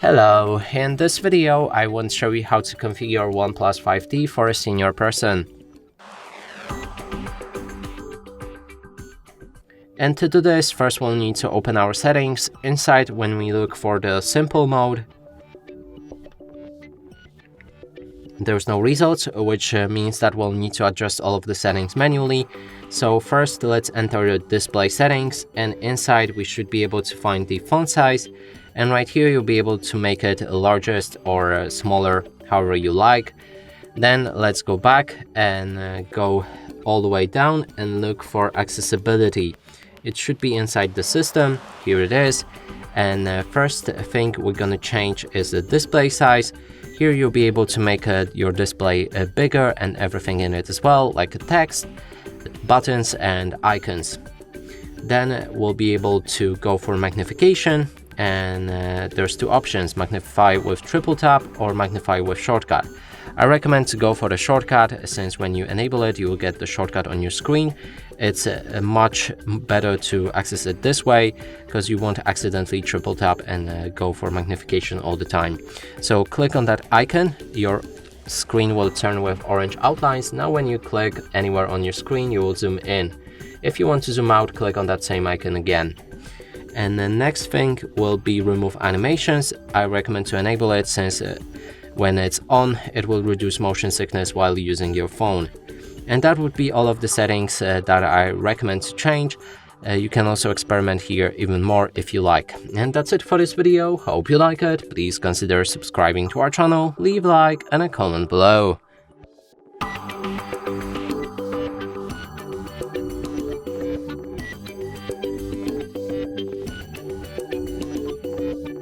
Hello, in this video I want to show you how to configure OnePlus 5T for a senior person. And to do this, first we'll need to open our settings. Inside, when we look for the simple mode, there's no results, which means that we'll need to adjust all of the settings manually. So first let's enter the display settings, and inside we should be able to find the font size, and right here you'll be able to make it largest or smaller, however you like. Then let's go back and go all the way down and look for accessibility. It should be inside the system. Here it is. And first thing we're gonna change is the display size. Here you'll be able to make your display bigger and everything in it as well, like text, buttons and icons. Then we'll be able to go for magnification, and there's two options: magnify with triple tap or magnify with shortcut. I recommend to go for the shortcut, since when you enable it you will get the shortcut on your screen. It's much better to access it this way, because you won't accidentally triple tap and go for magnification all the time. So click on that icon, your screen will turn with orange outlines. Now when you click anywhere on your screen you will zoom in. If you want to zoom out, click on that same icon again. And the next thing will be remove animations. I recommend to enable it, since when it's on it will reduce motion sickness while using your phone. And that would be all of the settings that I recommend to change. You can also experiment here even more if you like. And that's it for this video. Hope you like it. Please consider subscribing to our channel, leave a like and a comment below.